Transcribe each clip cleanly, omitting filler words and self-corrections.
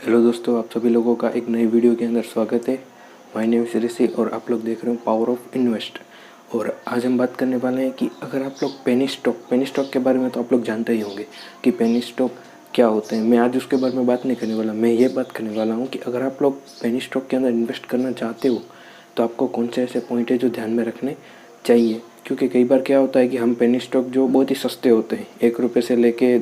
Hello दोस्तों, आप सभी लोगों का एक नई वीडियो के अंदर स्वागत है। माय नेम इज ऋषि और आप लोग देख रहे हो पावर ऑफ इन्वेस्ट। और आज हम बात करने वाले हैं कि अगर आप लोग पेनी स्टॉक के बारे में तो आप लोग जानते ही होंगे कि पेनी स्टॉक क्या होते हैं। मैं आज उसके बारे में बात नहीं करने वाला, मैं ये बात करने वाला हूँ कि अगर आप लोग पेनी स्टॉक के अंदर इन्वेस्ट करना चाहते हो तो आपको कौन से ऐसे पॉइंट है जो ध्यान में रखने चाहिए। क्योंकि कई बार क्या होता है कि हम पेनी स्टॉक जो बहुत ही सस्ते होते हैं, 1 रुपये से लेके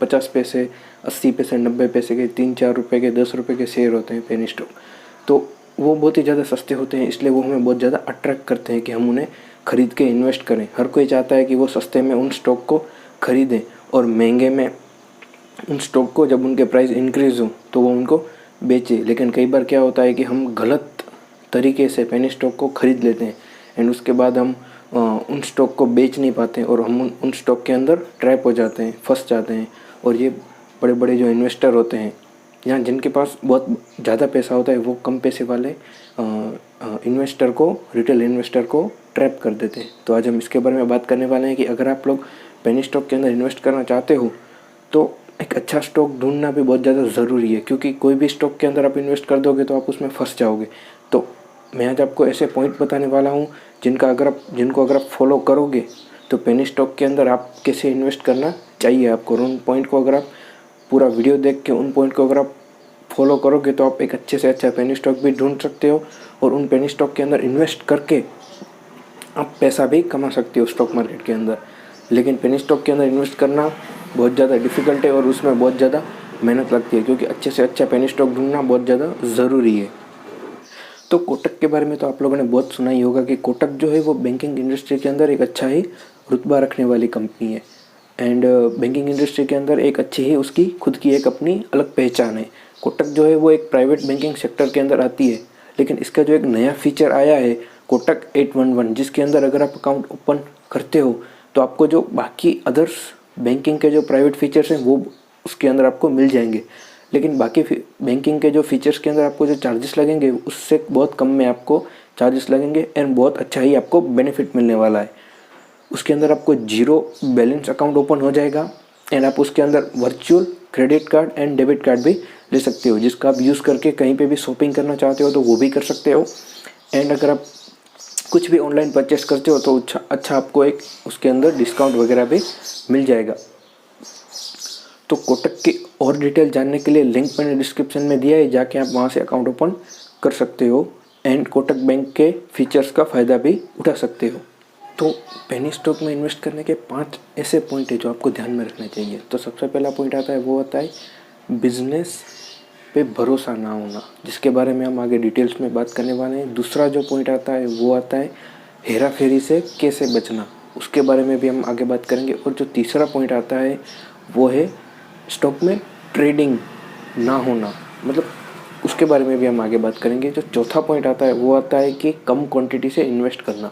50 पैसे, 80 पैसे, 90 पैसे के 3-4 रुपये के, 10 रुपये के शेयर होते हैं पेनी स्टॉक। तो वो बहुत ही ज़्यादा सस्ते होते हैं, इसलिए वो हमें बहुत ज़्यादा अट्रैक्ट करते हैं कि हम उन्हें ख़रीद के इन्वेस्ट करें। हर कोई चाहता है कि वो सस्ते में उन स्टॉक को ख़रीदें और महंगे में उन स्टॉक को, जब उनके प्राइस इंक्रीज़ हो तो वो उनको बेचे। लेकिन कई बार क्या होता है कि हम गलत तरीके से पेनी स्टॉक को ख़रीद लेते हैं एंड उसके बाद हम उन स्टॉक को बेच नहीं पाते और हम उन स्टॉक के अंदर ट्रैप हो जाते हैं, फंस जाते हैं। और ये बड़े बड़े जो इन्वेस्टर होते हैं, यहाँ जिनके पास बहुत ज़्यादा पैसा होता है, वो कम पैसे वाले इन्वेस्टर को, रिटेल इन्वेस्टर को ट्रैप कर देते हैं। तो आज हम इसके बारे में बात करने वाले हैं कि अगर आप लोग पेनी स्टॉक के अंदर इन्वेस्ट करना चाहते हो तो एक अच्छा स्टॉक ढूंढना भी बहुत ज़्यादा ज़रूरी है, क्योंकि कोई भी स्टॉक के अंदर आप इन्वेस्ट कर दोगे तो आप उसमें फंस जाओगे। तो मैं आज आपको ऐसे पॉइंट बताने वाला हूँ जिनको अगर आप फॉलो करोगे तो पेनी स्टॉक के अंदर आप कैसे इन्वेस्ट करना चाहिए आपको। और उन पॉइंट को अगर आप पूरा वीडियो देख के उन पॉइंट को अगर आप फॉलो करोगे तो आप एक अच्छे से अच्छा पेनी स्टॉक भी ढूंढ सकते हो और उन पेनी स्टॉक के अंदर इन्वेस्ट करके आप पैसा भी कमा सकते हो स्टॉक मार्केट के अंदर। लेकिन पेनी स्टॉक के अंदर इन्वेस्ट करना बहुत ज़्यादा डिफ़िकल्ट है और उसमें बहुत ज़्यादा मेहनत लगती है, क्योंकि अच्छे से अच्छा पेनी स्टॉक ढूंढना बहुत ज़्यादा ज़रूरी है। तो कोटक के बारे में तो आप लोगों ने बहुत सुना ही होगा कि कोटक जो है वो बैंकिंग इंडस्ट्री के अंदर एक अच्छा ही रुतबा रखने वाली कंपनी है एंड बैंकिंग इंडस्ट्री के अंदर एक अच्छी ही उसकी खुद की एक अपनी अलग पहचान है। कोटक जो है वो एक प्राइवेट बैंकिंग सेक्टर के अंदर आती है, लेकिन इसका जो एक नया फीचर आया है कोटक 811, जिसके अंदर अगर आप अकाउंट ओपन करते हो तो आपको जो बाकी अदर्स बैंकिंग के जो प्राइवेट फीचर्स हैं वो उसके अंदर आपको मिल जाएंगे। लेकिन बाकी बैंकिंग के जो फीचर्स के अंदर आपको जो चार्जेस लगेंगे उससे बहुत कम में आपको चार्जेस लगेंगे एंड बहुत अच्छा ही आपको बेनिफिट मिलने वाला है। उसके अंदर आपको जीरो बैलेंस अकाउंट ओपन हो जाएगा एंड आप उसके अंदर virtual credit card and debit card भी ले सकते हो, जिसका आप यूज़ करके कहीं पे भी शॉपिंग करना चाहते हो तो वो भी कर सकते हो। एंड अगर आप कुछ भी ऑनलाइन परचेस करते हो तो अच्छा आपको एक उसके अंदर डिस्काउंट वगैरह भी मिल जाएगा। तो कोटक की और डिटेल जानने के लिए लिंक मैंने डिस्क्रिप्शन में दिया है, जाके आप वहाँ से अकाउंट ओपन कर सकते हो एंड कोटक बैंक के फीचर्स का फ़ायदा भी उठा सकते हो। तो पेनी स्टॉक में इन्वेस्ट करने के 5 ऐसे पॉइंट है जो आपको ध्यान में रखने चाहिए। तो सबसे पहला पॉइंट आता है, वो आता है बिजनेस पे भरोसा ना होना, जिसके बारे में हम आगे डिटेल्स में बात करने वाले हैं। दूसरा जो पॉइंट आता है वो आता है हेरा फेरी से कैसे बचना, उसके बारे में भी हम आगे बात करेंगे। और जो तीसरा पॉइंट आता है वो है स्टॉक में ट्रेडिंग ना होना, मतलब उसके बारे में भी हम आगे बात करेंगे। जो चौथा पॉइंट आता है वो आता है कि कम क्वांटिटी से इन्वेस्ट करना,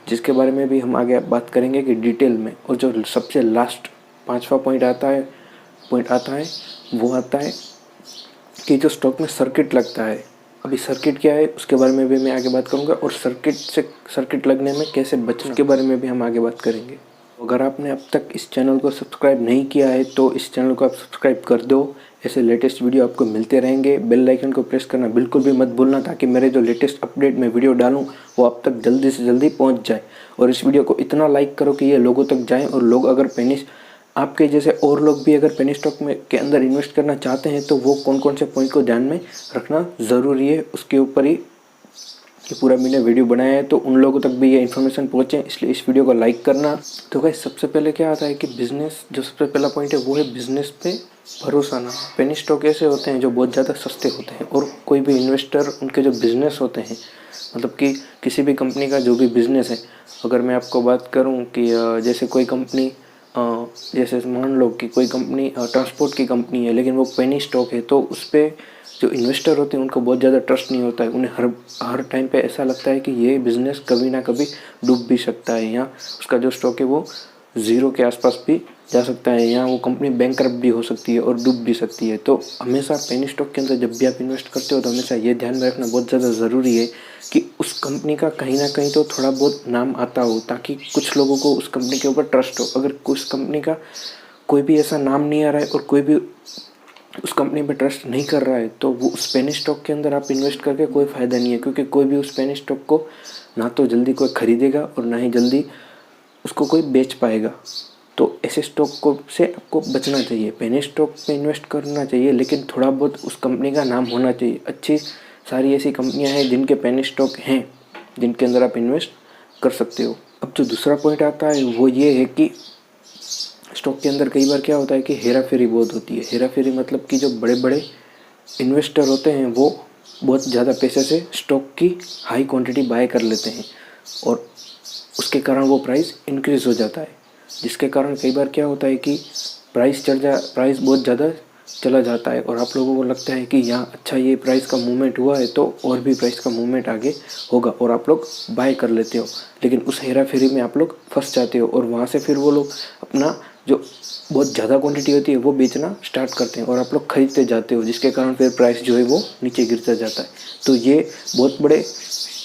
जिसके बारे में भी हम आगे बात करेंगे कि डिटेल में। और जो सबसे लास्ट 5वां पॉइंट आता है वो आता है कि जो स्टॉक में सर्किट लगता है, अभी सर्किट क्या है उसके बारे में भी मैं आगे बात करूंगा और सर्किट लगने में कैसे बचना के बारे में भी हम आगे बात करेंगे। अगर आपने अब तक इस चैनल को सब्सक्राइब नहीं किया है तो इस चैनल को आप सब्सक्राइब कर दो, ऐसे लेटेस्ट वीडियो आपको मिलते रहेंगे। बेल आइकन को प्रेस करना बिल्कुल भी मत भूलना, ताकि मेरे जो लेटेस्ट अपडेट में वीडियो डालूं वो आप तक जल्दी से जल्दी पहुंच जाए। और इस वीडियो को इतना लाइक करो कि ये लोगों तक जाए और लोग अगर आपके जैसे और लोग भी अगर पेनी स्टॉक में के अंदर इन्वेस्ट करना चाहते हैं तो वो कौन कौन से पॉइंट को ध्यान में रखना ज़रूरी है, उसके ऊपर ही ये पूरा मैंने वीडियो बनाया है, तो उन लोगों तक भी ये इन्फॉर्मेशन पहुँचे, इसलिए इस वीडियो को लाइक करना। तो गाइस सबसे पहले क्या आता है कि बिज़नेस, जो सबसे पहला पॉइंट है वो है बिज़नेस पे भरोसा ना। पेनी स्टॉक ऐसे होते हैं जो बहुत ज़्यादा सस्ते होते हैं और कोई भी इन्वेस्टर उनके जो बिज़नेस होते हैं, मतलब कि किसी भी कंपनी का जो भी बिज़नेस है, अगर मैं आपको बात करूं कि जैसे कोई कंपनी, जैसे मान लो कि कोई कंपनी ट्रांसपोर्ट की कंपनी है लेकिन वो पेनी स्टॉक है, तो उस पर जो इन्वेस्टर होते हैं उनको बहुत ज़्यादा ट्रस्ट नहीं होता है। उन्हें हर टाइम पे ऐसा लगता है कि ये बिज़नेस कभी ना कभी डूब भी सकता है, या उसका जो स्टॉक है वो ज़ीरो के आसपास भी जा सकता है, या वो कंपनी बैंकरप्ट भी हो सकती है और डूब भी सकती है। तो हमेशा पेनी स्टॉक के अंदर जब भी आप इन्वेस्ट करते हो तो हमेशा ये ध्यान में रखना बहुत ज़्यादा ज़रूरी है कि उस कंपनी का कहीं ना कहीं तो थोड़ा बहुत नाम आता हो, ताकि कुछ लोगों को उस कंपनी के ऊपर ट्रस्ट हो। अगर उस कंपनी का कोई भी ऐसा नाम नहीं आ रहा है और कोई भी उस कंपनी पे ट्रस्ट नहीं कर रहा है तो वो उस पेनी स्टॉक के अंदर आप इन्वेस्ट करके कोई फ़ायदा नहीं है, क्योंकि कोई भी उस पेनी स्टॉक को ना तो जल्दी कोई ख़रीदेगा और ना ही जल्दी उसको कोई बेच पाएगा। तो ऐसे स्टॉक को से आपको बचना चाहिए। पेनी स्टॉक पे इन्वेस्ट करना चाहिए, लेकिन थोड़ा बहुत उस कंपनी का नाम होना चाहिए। अच्छी सारी ऐसी कंपनियां हैं जिनके पेनी स्टॉक हैं, जिनके अंदर आप इन्वेस्ट कर सकते हो। अब जो दूसरा पॉइंट आता है वो ये है कि स्टॉक के अंदर कई बार क्या होता है कि हेरा फेरी बहुत होती है। हेरा फेरी मतलब कि जो बड़े बड़े इन्वेस्टर होते हैं वो बहुत ज़्यादा पैसे से स्टॉक की हाई क्वांटिटी बाय कर लेते हैं और उसके कारण वो प्राइस इंक्रीज़ हो जाता है, जिसके कारण कई बार क्या होता है कि प्राइस बहुत ज़्यादा चला जाता है और आप लोगों को लगता है कि यहाँ अच्छा ये प्राइस का मूवमेंट हुआ है तो और भी प्राइस का मूवमेंट आगे होगा और आप लोग बाय कर लेते हो। लेकिन उस हेरा फेरी में आप लोग फंस जाते हो और वहाँ से फिर वो लोग अपना जो बहुत ज़्यादा क्वांटिटी होती है वो बेचना स्टार्ट करते हैं और आप लोग खरीदते जाते हो, जिसके कारण फिर प्राइस जो है वो नीचे गिरता जाता है। तो ये बहुत बड़े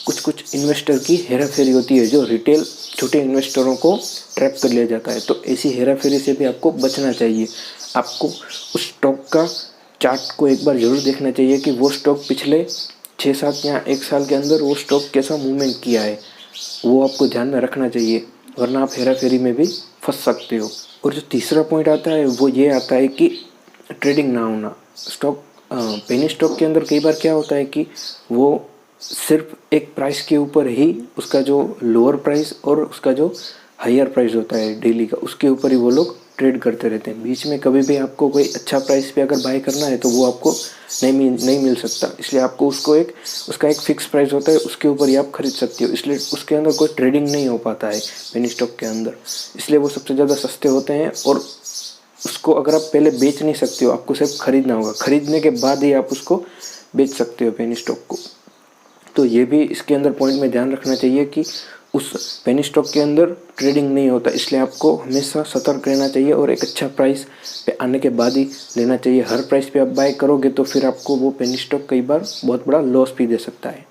कुछ इन्वेस्टर की हेरा फेरी होती है, जो रिटेल छोटे इन्वेस्टरों को ट्रैप कर लिया जाता है। तो ऐसी हेरा फेरी से भी आपको बचना चाहिए। आपको उस स्टॉक का चार्ट को एक बार ज़रूर देखना चाहिए कि वो स्टॉक पिछले 6-7 या 1 साल के अंदर वो स्टॉक कैसा मूवमेंट किया है, वो आपको ध्यान में रखना चाहिए, वरना आप हेरा फेरी में भी फंस सकते हो। और जो तीसरा पॉइंट आता है वो ये आता है कि ट्रेडिंग ना होना। पेनी स्टॉक के अंदर कई बार क्या होता है कि वो सिर्फ एक प्राइस के ऊपर ही, उसका जो लोअर प्राइस और उसका जो हायर प्राइस होता है डेली का, उसके ऊपर ही वो लोग ट्रेड करते रहते हैं। बीच में कभी भी आपको कोई अच्छा प्राइस पे अगर बाय करना है तो वो आपको नहीं मिल सकता। इसलिए आपको उसका एक फिक्स प्राइस होता है, उसके ऊपर ही आप खरीद सकते हो। इसलिए उसके अंदर कोई ट्रेडिंग नहीं हो पाता है पेनी स्टॉक के अंदर, इसलिए वो सबसे ज़्यादा सस्ते होते हैं। और उसको अगर आप पहले बेच नहीं सकते हो, आपको सिर्फ खरीदना होगा, खरीदने के बाद ही आप उसको बेच सकते हो पेनी स्टॉक को। तो ये भी इसके अंदर पॉइंट में ध्यान रखना चाहिए कि उस पेनी स्टॉक के अंदर ट्रेडिंग नहीं होता, इसलिए आपको हमेशा सतर्क रहना चाहिए और एक अच्छा प्राइस पे आने के बाद ही लेना चाहिए। हर प्राइस पे आप बाय करोगे तो फिर आपको वो पेनी स्टॉक कई बार बहुत बड़ा लॉस भी दे सकता है।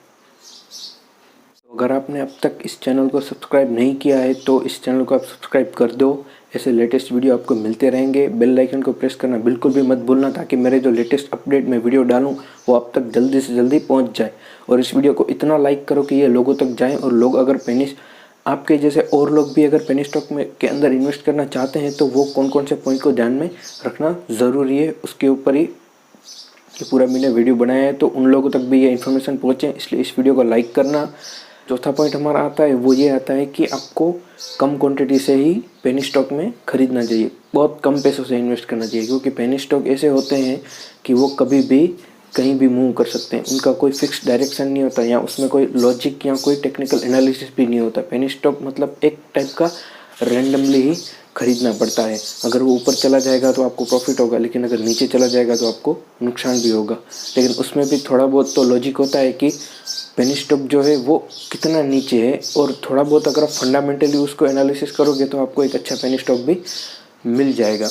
अगर आपने अब तक इस चैनल को सब्सक्राइब नहीं किया है तो इस चैनल को आप सब्सक्राइब कर दो। ऐसे लेटेस्ट वीडियो आपको मिलते रहेंगे। बेल आइकन को प्रेस करना बिल्कुल भी मत भूलना, ताकि मेरे जो लेटेस्ट अपडेट में वीडियो डालूं वो आप तक जल्दी से जल्दी पहुंच जाए। और इस वीडियो को इतना लाइक करो कि ये लोगों तक जाए, और लोग अगर आपके जैसे और लोग भी अगर पेनी स्टॉक में के अंदर इन्वेस्ट करना चाहते हैं तो वो कौन कौन से पॉइंट को ध्यान में रखना ज़रूरी है, उसके ऊपर ही ये पूरा मैंने वीडियो बनाया है, तो उन लोगों तक भी ये इन्फॉर्मेशन पहुँचे, इसलिए इस वीडियो को लाइक करना। चौथा पॉइंट हमारा आता है वो ये आता है कि आपको कम क्वांटिटी से ही पेनी स्टॉक में ख़रीदना चाहिए, बहुत कम पैसों से इन्वेस्ट करना चाहिए, क्योंकि पेनी स्टॉक ऐसे होते हैं कि वो कभी भी कहीं भी मूव कर सकते हैं। उनका कोई फिक्स डायरेक्शन नहीं होता, या उसमें कोई लॉजिक या कोई टेक्निकल एनालिसिस भी नहीं होता। पेनी स्टॉक मतलब एक टाइप का रैंडमली ही खरीदना पड़ता है। अगर वो ऊपर चला जाएगा तो आपको प्रॉफिट होगा, लेकिन अगर नीचे चला जाएगा तो आपको नुकसान भी होगा। लेकिन उसमें भी थोड़ा बहुत तो लॉजिक होता है कि पेनी स्टॉक जो है वो कितना नीचे है, और थोड़ा बहुत अगर आप फंडामेंटली उसको एनालिसिस करोगे तो आपको एक अच्छा पेनी स्टॉक भी मिल जाएगा।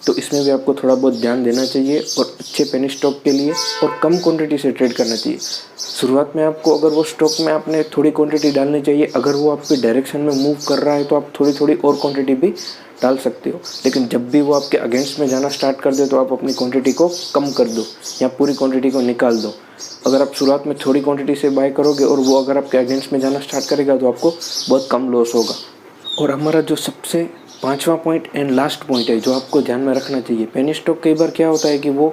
तो इसमें भी आपको थोड़ा बहुत ध्यान देना चाहिए, और अच्छे पेनी स्टॉक के लिए और कम क्वांटिटी से ट्रेड करना चाहिए। शुरुआत में आपको अगर वो स्टॉक में आपने थोड़ी क्वांटिटी डालनी चाहिए, अगर वो आपके डायरेक्शन में मूव कर रहा है तो आप थोड़ी थोड़ी और क्वांटिटी भी डाल सकते हो। लेकिन जब भी वो आपके अगेंस्ट में जाना स्टार्ट कर दे तो आप अपनी क्वांटिटी को कम कर दो या पूरी क्वांटिटी को निकाल दो। अगर आप शुरुआत में थोड़ी क्वांटिटी से बाय करोगे और वो अगर आपके अगेंस्ट में जाना स्टार्ट करेगा तो आपको बहुत कम लॉस होगा। और हमारा जो सबसे पांचवा पॉइंट एंड लास्ट पॉइंट है जो आपको ध्यान में रखना चाहिए, पेनी स्टॉक कई बार क्या होता है कि वो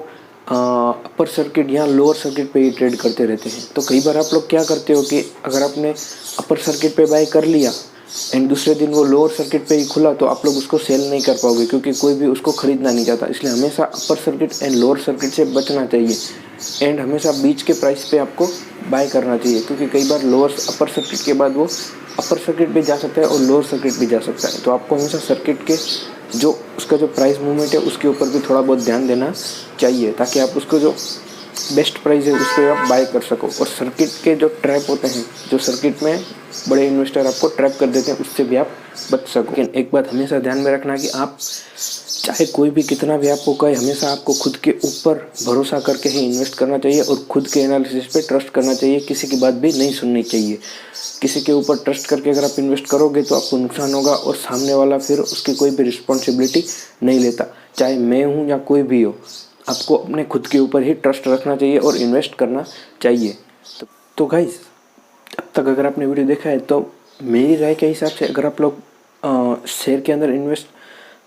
अपर सर्किट या लोअर सर्किट पे ही ट्रेड करते रहते हैं। तो कई बार आप लोग क्या करते हो कि अगर आपने अपर सर्किट पे बाय कर लिया एंड दूसरे दिन वो लोअर सर्किट पे ही खुला तो आप लोग उसको सेल नहीं कर पाओगे, क्योंकि कोई भी उसको खरीदना नहीं चाहता। इसलिए हमेशा upper circuit and lower circuit से बचना चाहिए, एंड हमेशा बीच के प्राइस पे आपको बाय करना चाहिए, क्योंकि कई बार अपर सर्किट के बाद वो अपर सर्किट भी जा सकता है और लोअर सर्किट भी जा सकता है। तो आपको हमेशा सर्किट के उसका जो प्राइस मूवमेंट है उसके ऊपर भी थोड़ा बहुत ध्यान देना चाहिए, ताकि आप उसको जो बेस्ट प्राइस है उस पर आप बाय कर सको। और सर्किट के जो ट्रैप होते हैं, जो सर्किट में बड़े इन्वेस्टर आपको ट्रैप कर देते हैं, उससे भी आप बच सको। लेकिन एक बात हमेशा ध्यान में रखना कि आप चाहे कोई भी कितना भी आपको कहे, हमेशा आपको खुद के ऊपर भरोसा करके ही इन्वेस्ट करना चाहिए और खुद के एनालिसिस पे ट्रस्ट करना चाहिए। किसी की बात भी नहीं सुननी चाहिए। किसी के ऊपर ट्रस्ट करके अगर आप इन्वेस्ट करोगे तो आपको नुकसान होगा, और सामने वाला फिर उसकी कोई भी रिस्पॉन्सिबिलिटी नहीं लेता, चाहे मैं हूँ या कोई भी हो। आपको अपने खुद के ऊपर ही ट्रस्ट रखना चाहिए और इन्वेस्ट करना चाहिए। तो गाइस, अब तक अगर आपने वीडियो देखा है तो मेरी राय के हिसाब से अगर आप लोग शेयर के अंदर इन्वेस्ट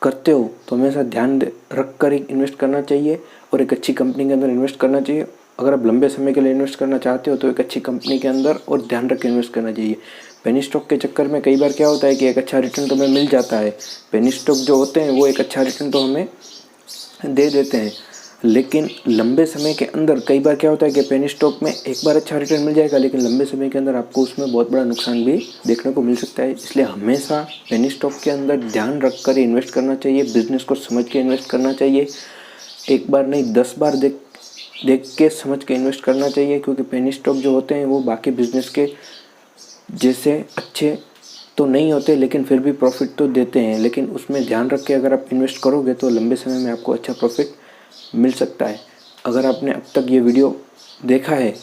करते हो तो हमेशा ध्यान रख कर ही इन्वेस्ट करना चाहिए और एक अच्छी कंपनी के अंदर इन्वेस्ट करना चाहिए। अगर आप लंबे समय के लिए इन्वेस्ट करना चाहते हो तो एक अच्छी कंपनी के अंदर और ध्यान रख के इन्वेस्ट करना चाहिए। पेनी स्टॉक के चक्कर में कई बार क्या होता है कि एक अच्छा रिटर्न तो हमें मिल जाता है, पेनी स्टॉक जो होते हैं वो एक अच्छा रिटर्न तो हमें दे देते हैं, लेकिन लंबे समय के अंदर कई बार क्या होता है कि पेनी स्टॉक में एक बार अच्छा रिटर्न मिल जाएगा, लेकिन लंबे समय के अंदर आपको उसमें बहुत बड़ा नुकसान भी देखने को मिल सकता है। इसलिए हमेशा पेनी स्टॉक के अंदर ध्यान रख कर इन्वेस्ट करना चाहिए, बिजनेस को समझ के इन्वेस्ट करना चाहिए। एक बार नहीं 10 बार देख के समझ के इन्वेस्ट करना चाहिए, क्योंकि पेनी स्टॉक जो होते हैं वो बाकी बिजनेस के जैसे अच्छे तो नहीं होते, लेकिन फिर भी प्रॉफिट तो देते हैं। लेकिन उसमें ध्यान रख के अगर आप इन्वेस्ट करोगे तो लंबे समय में आपको अच्छा प्रॉफिट मिल सकता है। अगर आपने अब तक ये वीडियो देखा है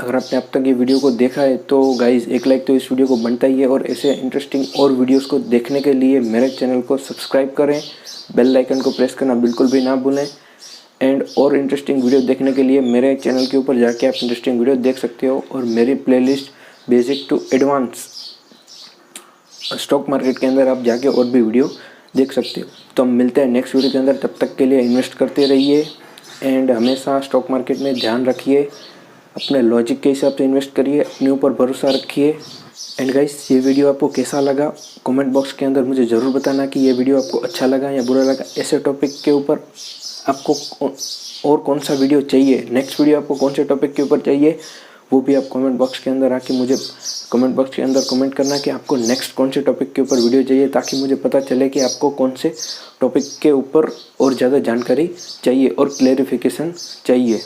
को देखा है तो गाइज़ एक लाइक तो इस वीडियो को बनता ही है, और ऐसे इंटरेस्टिंग और वीडियोस को देखने के लिए मेरे चैनल को सब्सक्राइब करें, बेल आइकन को प्रेस करना बिल्कुल भी ना भूलें। एंड और इंटरेस्टिंग वीडियो देखने के लिए मेरे चैनल के ऊपर जाके आप इंटरेस्टिंग वीडियो देख सकते हो, और मेरी playlist basic to advance stock market के अंदर आप जाके और भी वीडियो देख सकते हो। तो हम मिलते हैं नेक्स्ट वीडियो के अंदर, तब तक के लिए इन्वेस्ट करते रहिए एंड हमेशा स्टॉक मार्केट में ध्यान रखिए, अपने लॉजिक के हिसाब से इन्वेस्ट करिए, अपने ऊपर भरोसा रखिए। एंड गाइस, ये वीडियो आपको कैसा लगा कमेंट बॉक्स के अंदर मुझे ज़रूर बताना कि ये वीडियो आपको अच्छा लगा या बुरा लगा। ऐसे टॉपिक के ऊपर आपको और कौन सा वीडियो चाहिए, नेक्स्ट वीडियो आपको कौन से टॉपिक के ऊपर चाहिए, वो भी आप कमेंट बॉक्स के अंदर आके मुझे कमेंट बॉक्स के अंदर कमेंट करना कि आपको नेक्स्ट कौन से टॉपिक के ऊपर वीडियो चाहिए, ताकि मुझे पता चले कि आपको कौन से टॉपिक के ऊपर और ज़्यादा जानकारी चाहिए और क्लैरिफिकेशन चाहिए।